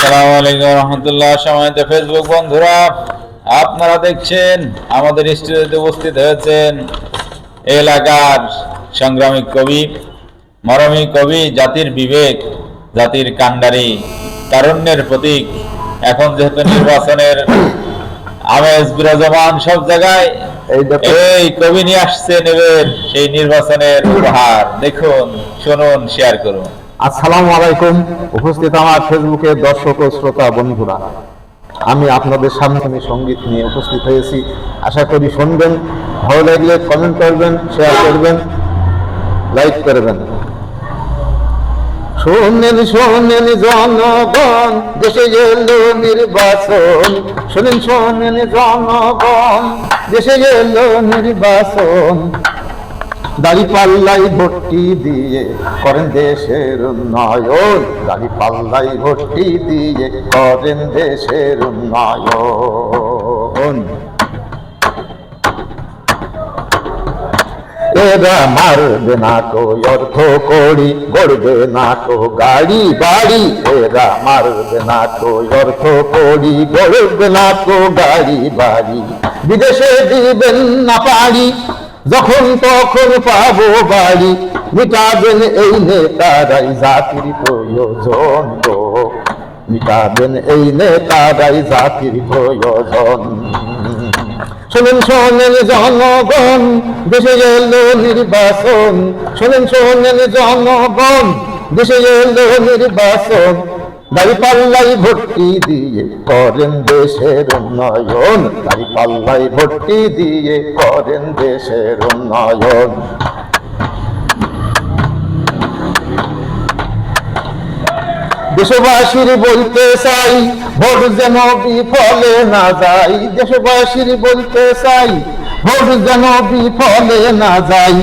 আসসালামু আলাইকুম রহমতুল্লাহ। সম্মানিত ফেসবুক বন্ধুরা, আপনারা দেখছেন আমাদের স্টুডিওতে উপস্থিত হয়েছেন এলাকার সংগ্রামী কবি, মরমী কবি, জাতির বিবেক, জাতির কান্ডারি, তারুণ্যের প্রতীক। এখন যেহেতু নির্বাচনের আমেজ বিরাজমান সব জায়গায়, এই কবি নিয়ে আসছেন এবার সেই নির্বাচনের উপহার। দেখুন, শুনুন, শেয়ার করুন। আসসালামু আলাইকুম। উপস্থিত আমার ফেসবুকের দর্শক ও শ্রোতা বন্ধুরা, আমি আপনাদের সামনে সঙ্গীত নিয়ে উপস্থিত হয়েছি। আশা করি শুনবেন, ভালো লাগলে কমেন্ট করবেন, শেয়ার করবেন, লাইক করবেন। শোনেন শোনেন জনগণ, দেশে গেল নির্বাচন। শোনেন শোনেন জনগণ, দেশে গেল নির্বাচন। দাঁড়িপাল্লাই ভোটটি দিয়ে করেন দেশের উন্নয়ন। দাঁড়িপাল্লাই ভোটটি দিয়ে করেন দেশের উন্নয়ন। এরা মারবে না তো অর্থ করি, গড়বে না তো গাড়ি বাড়ি। এরা মারবে না তো অর্থ করি, গড়বে না তো গাড়ি বাড়ি। বিদেশে দিবেন না পারি, যখন তখন পাবো বাড়ি। মিটাবেন এই নেতারাই জাতির প্রয়োজন গো, মিটাবেন এই নেতারাই জাতির প্রয়োজন। শোনেন শোনেন জনগণ, দেশে গেল নির্বাচন। শোনেন শোনেন জনগণ, দেশে গেল নির্বাচন। দাঁড়িপাল্লাই ভোটটি দিয়ে করেন দেশের উন্নয়ন। দাঁড়িপাল্লাই ভোটটি দিয়ে করেন দেশের উন্নয়ন। দেশবাসীর বলতে চাই, ভোট যেন বিফলে না যায়। দেশবাসীর বলতে চাই, ভোট যেন বিফলে না যায়।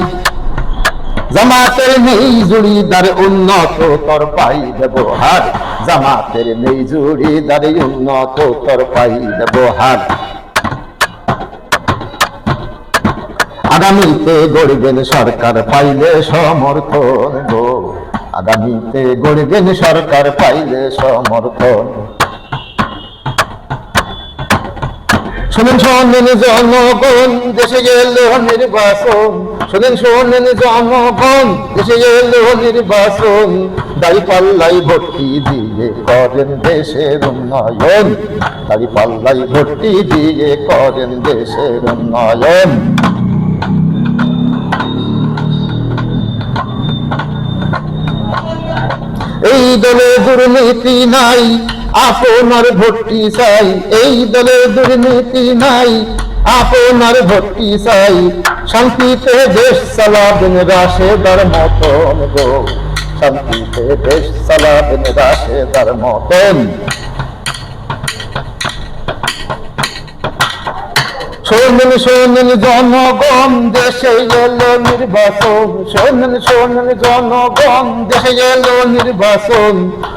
জামাতের নেই জুড়িদার, উন্নত তর পাই ব্যবহার। জামাতের নেই জুড়িদার, উন্নত তর পাই ব্যবহার। আগামীতে গড়বেন সরকার পাইলে সমর্থন গো, আগামীতে গড়বেন সরকার পাইলে সমর্থন। শোনেন শোনেন জনগণ, দেশে গেল নির্বাচন। শোনেন শোনেন জনগণ, দেশে গেল নির্বাচন। দাঁড়িপাল্লাই ভোটটি দিয়ে করেন দেশের উন্নয়ন। দাঁড়িপাল্লাই ভোটটি দিয়ে করেন দেশের উন্নয়ন। এই দলে দুর্নীতি নাই, আপনার ভোটটি চাই। এই দলে দুর্নীতি নাই, আপনার ভোটটি চাই। শান্তিতে দেশ চালাবেন রাশেদার মতন গো, শান্তিতে দেশ চালাবেন রাশেদার মতন। শোনেন শোনেন জনগণ, দেশে গেল নির্বাচন। শোনেন শোনেন জনগণ, দেশে গেল নির্বাচন।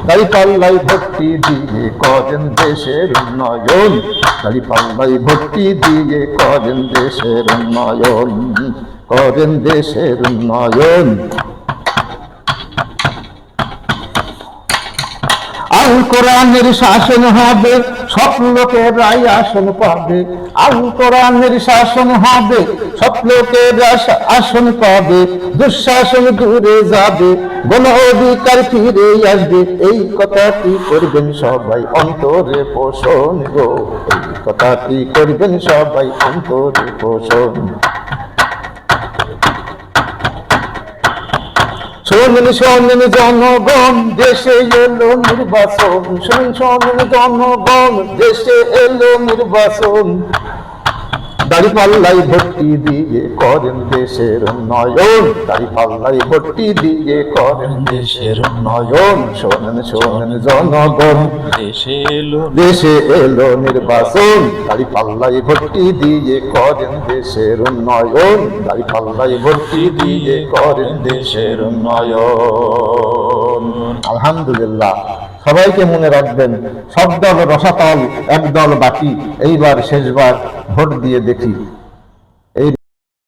দাঁড়িপাল্লাই ভোটটি দিয়ে করেন দেশের উন্নয়ন। দাঁড়িপাল্লাই ভোটটি দিয়ে করেন দেশের উন্নয়ন, করেন দেশের উন্নয়ন। আল কোরআনের শাসন হবে, সব লোকেরাই আসন পাবে। আল কোরআনের শাসন হবে, সব লোকেরা আসন পাবে। দুঃশাসন দূরে যাবে, গণ অধিকার ফিরে আসবে। এই কথাটি করবেন সবাই অন্তরে পোষণ গো, এই কথাটি করবেন সবাই অন্তরে পোষণ। শোনেন শোনেন জনগণ, দেশে এলো নির্বাচন। শোনেন শোনেন জনগণ, দেশে এলো নির্বাচন। দাঁড়িপাল্লাই ভোটটি দিয়ে করেন দেশের উন্নয়ন। দাঁড়িপাল্লাই ভোটটি দিয়ে করেন দেশের উন্নয়ন। শোনেন শোনেন জনগণ, দেশে এলো নির্বাচন। দাঁড়িপাল্লাই ভোটটি দিয়ে করেন দেশের উন্নয়ন। দাঁড়িপাল্লাই ভোটটি দিয়ে করেন দেশের উন্নয়ন। আলহামদুলিল্লাহ। সবাইকে মনে রাখবেন, সব দল রসাতল, একদল বাকি। এইবার শেষবার ভোট দিয়ে দেখি